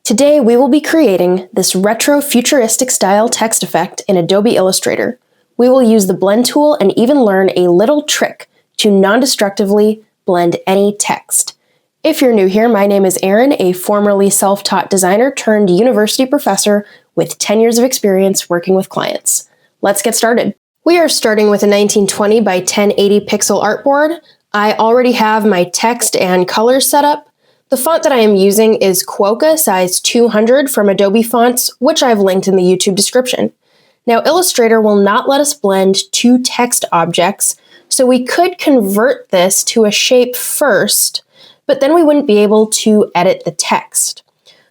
Today we will be creating this retro-futuristic style text effect in Adobe Illustrator. We will use the blend tool and even learn a little trick to non-destructively blend any text. If you're new here, my name is Erin, a formerly self-taught designer turned university professor with 10 years of experience working with clients. Let's get started. We are starting with a 1920 by 1080 pixel artboard. I already have my text and colors set up. The font that I am using is Quokka size 200 from Adobe Fonts, which I've linked in the YouTube description. Now, Illustrator will not let us blend two text objects, so we could convert this to a shape first, but then we wouldn't be able to edit the text.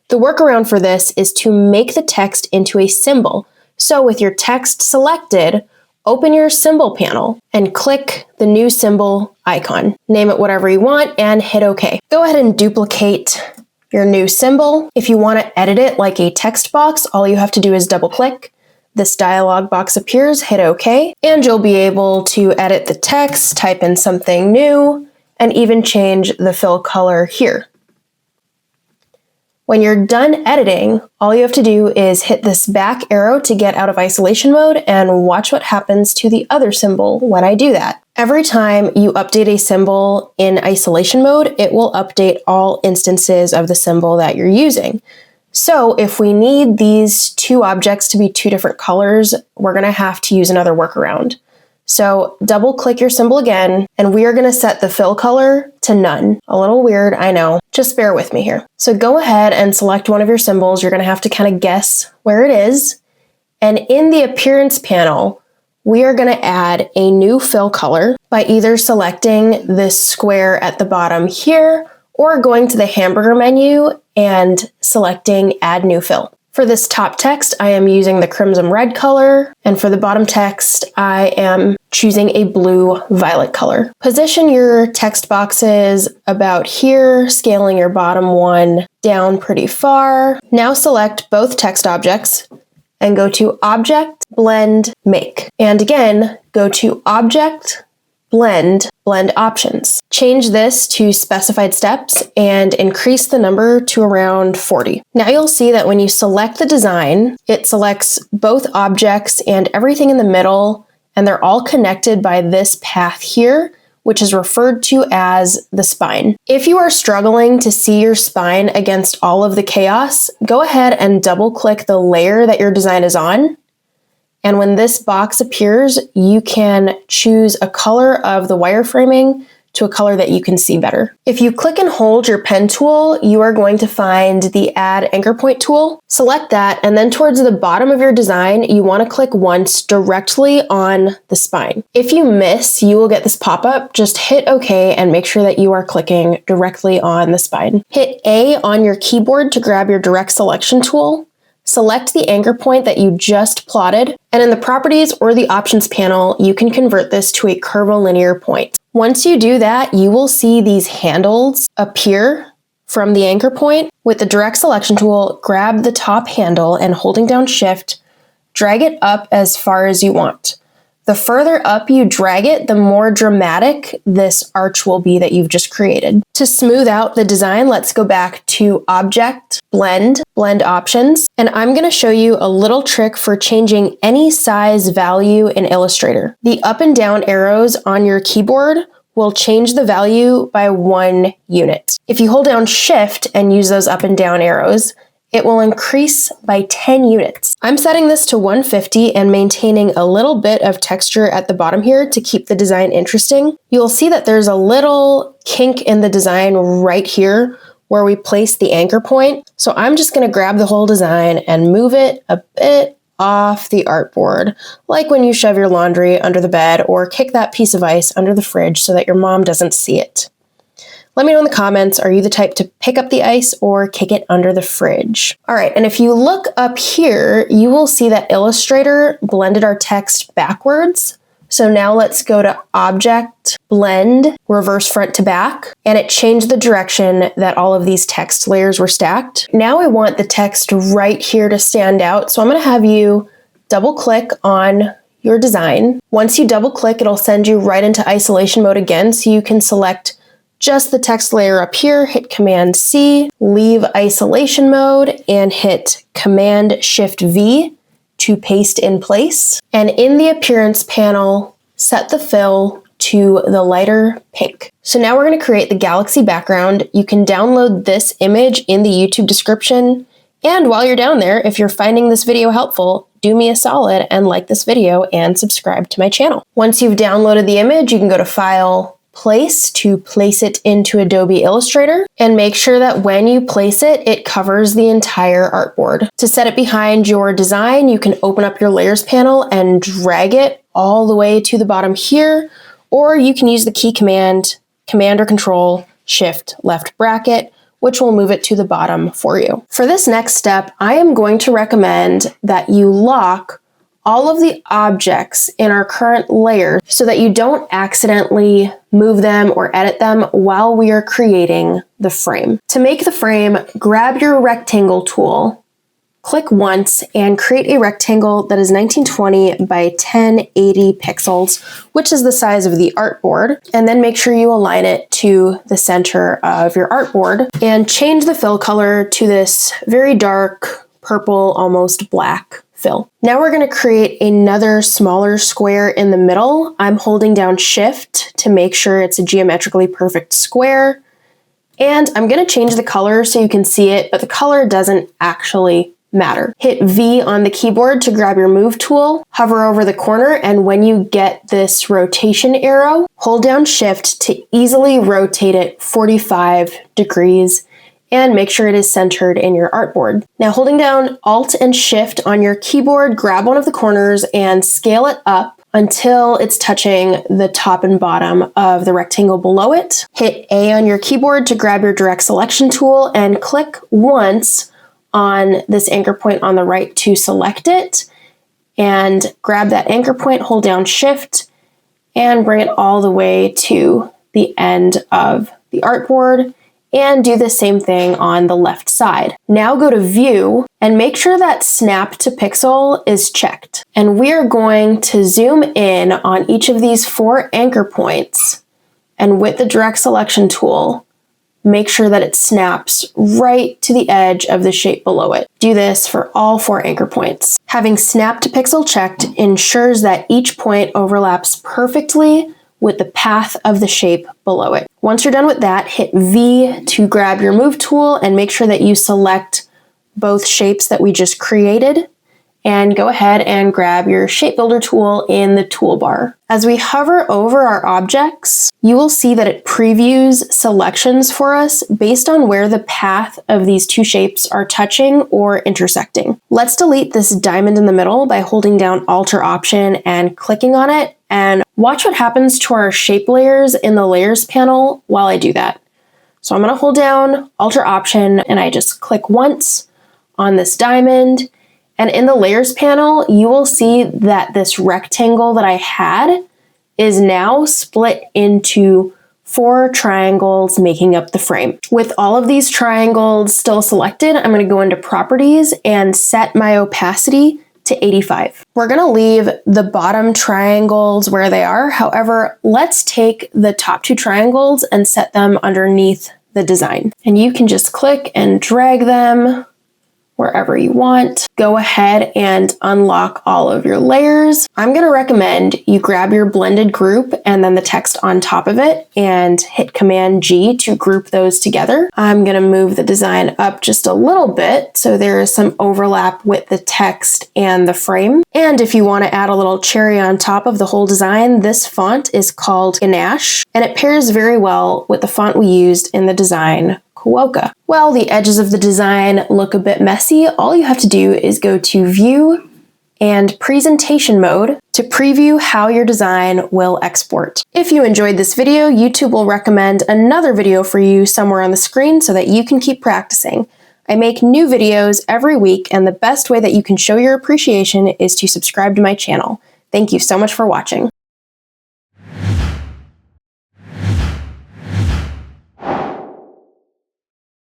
The workaround for this is to make the text into a symbol. So with your text selected, open your symbol panel and click the new symbol icon. Name it whatever you want and hit OK. Go ahead and duplicate your new symbol. If you want to edit it like a text box, all you have to do is double click. This dialog box appears, hit OK, and you'll be able to edit the text, type in something new, and even change the fill color here. When you're done editing, all you have to do is hit this back arrow to get out of isolation mode and watch what happens to the other symbol when I do that. Every time you update a symbol in isolation mode, it will update all instances of the symbol that you're using. So if we need these two objects to be two different colors, we're going to have to use another workaround. So double click your symbol again, and we are going to set the fill color to none. A little weird, I know. Just bear with me here. So go ahead and select one of your symbols. You're going to have to kind of guess where it is. And in the appearance panel, we are going to add a new fill color by either selecting this square at the bottom here or going to the hamburger menu and selecting Add New Fill. For this top text, I am using the crimson red color, and for the bottom text, I am choosing a blue violet color. Position your text boxes about here, scaling your bottom one down pretty far. Now select both text objects and go to Object, Blend, Make. And again, go to Object, Blend Options. Change this to specified steps and increase the number to around 40. Now you'll see that when you select the design, it selects both objects and everything in the middle, and they're all connected by this path here, which is referred to as the spine. If you are struggling to see your spine against all of the chaos, go ahead and double click the layer that your design is on. And when this box appears, you can choose a color of the wireframing to a color that you can see better. If you click and hold your pen tool, you are going to find the Add Anchor Point tool. Select that, and then towards the bottom of your design, you want to click once directly on the spine. If you miss, you will get this pop-up. Just hit OK and make sure that you are clicking directly on the spine. Hit A on your keyboard to grab your direct selection tool. Select the anchor point that you just plotted, and in the Properties or the Options panel, you can convert this to a curvilinear point. Once you do that, you will see these handles appear from the anchor point. With the direct selection tool, grab the top handle and holding down Shift, drag it up as far as you want. The further up you drag it, the more dramatic this arch will be that you've just created. To smooth out the design, let's go back to Object, Blend Options, and I'm going to show you a little trick for changing any size value in Illustrator. The up and down arrows on your keyboard will change the value by 1 unit. If you hold down Shift and use those up and down arrows, it will increase by 10 units. I'm setting this to 150 and maintaining a little bit of texture at the bottom here to keep the design interesting. You'll see that there's a little kink in the design right here where we place the anchor point. So I'm just going to grab the whole design and move it a bit off the artboard, like when you shove your laundry under the bed or kick that piece of ice under the fridge so that your mom doesn't see it. Let me know in the comments, are you the type to pick up the ice or kick it under the fridge? All right, and if you look up here, you will see that Illustrator blended our text backwards. So now let's go to Object, Blend, Reverse Front to Back, and it changed the direction that all of these text layers were stacked. Now I want the text right here to stand out, so I'm going to have you double click on your design. Once you double click, it'll send you right into isolation mode again, so you can select just the text layer up here, hit Command C, leave isolation mode, and hit Command Shift V to paste in place. And in the appearance panel, set the fill to the lighter pink. So now we're going to create the galaxy background. You can download this image in the YouTube description. And while you're down there, if you're finding this video helpful, do me a solid and like this video and subscribe to my channel. Once you've downloaded the image, you can go to File, Place to place it into Adobe Illustrator, and make sure that when you place it, it covers the entire artboard. To set it behind your design, you can open up your layers panel and drag it all the way to the bottom here, or you can use the key command or Control, Shift, left bracket, which will move it to the bottom for you. For this next step, I am going to recommend that you lock all of the objects in our current layer so that you don't accidentally move them or edit them while we are creating the frame. To make the frame, grab your rectangle tool, click once, and create a rectangle that is 1920 by 1080 pixels, which is the size of the artboard, and then make sure you align it to the center of your artboard and change the fill color to this very dark purple, almost black fill. Now we're going to create another smaller square in the middle. I'm holding down Shift to make sure it's a geometrically perfect square. And I'm going to change the color so you can see it, but the color doesn't actually matter. Hit V on the keyboard to grab your move tool, hover over the corner, and when you get this rotation arrow, hold down Shift to easily rotate it 45 degrees and make sure it is centered in your artboard. Now holding down Alt and Shift on your keyboard, grab one of the corners and scale it up until it's touching the top and bottom of the rectangle below it. Hit A on your keyboard to grab your direct selection tool and click once on this anchor point on the right to select it. And grab that anchor point, hold down Shift, and bring it all the way to the end of the artboard. And do the same thing on the left side. Now go to View and make sure that Snap to Pixel is checked. And we are going to zoom in on each of these 4 anchor points, and with the direct selection tool, make sure that it snaps right to the edge of the shape below it. Do this for all 4 anchor points. Having Snap to Pixel checked ensures that each point overlaps perfectly with the path of the shape below it. Once you're done with that, hit V to grab your move tool and make sure that you select both shapes that we just created, and go ahead and grab your shape builder tool in the toolbar. As we hover over our objects, you will see that it previews selections for us based on where the path of these 2 shapes are touching or intersecting. Let's delete this diamond in the middle by holding down Alt or Option and clicking on it, and watch what happens to our shape layers in the layers panel while I do that. So I'm going to hold down Alt or Option and I just click once on this diamond. And in the layers panel, you will see that this rectangle that I had is now split into 4 triangles making up the frame. With all of these triangles still selected, I'm going to go into Properties and set my opacity to 85. We're going to leave the bottom triangles where they are. However, let's take the top 2 triangles and set them underneath the design. And you can just click and drag them wherever you want. Go ahead and unlock all of your layers. I'm going to recommend you grab your blended group and then the text on top of it and hit Command G to group those together. I'm going to move the design up just a little bit so there is some overlap with the text and the frame. And if you want to add a little cherry on top of the whole design, this font is called Ganesh, and it pairs very well with the font we used in the design Kuoka. Well, the edges of the design look a bit messy. All you have to do is go to View and Presentation Mode to preview how your design will export. If you enjoyed this video, YouTube will recommend another video for you somewhere on the screen so that you can keep practicing. I make new videos every week, and the best way that you can show your appreciation is to subscribe to my channel. Thank you so much for watching.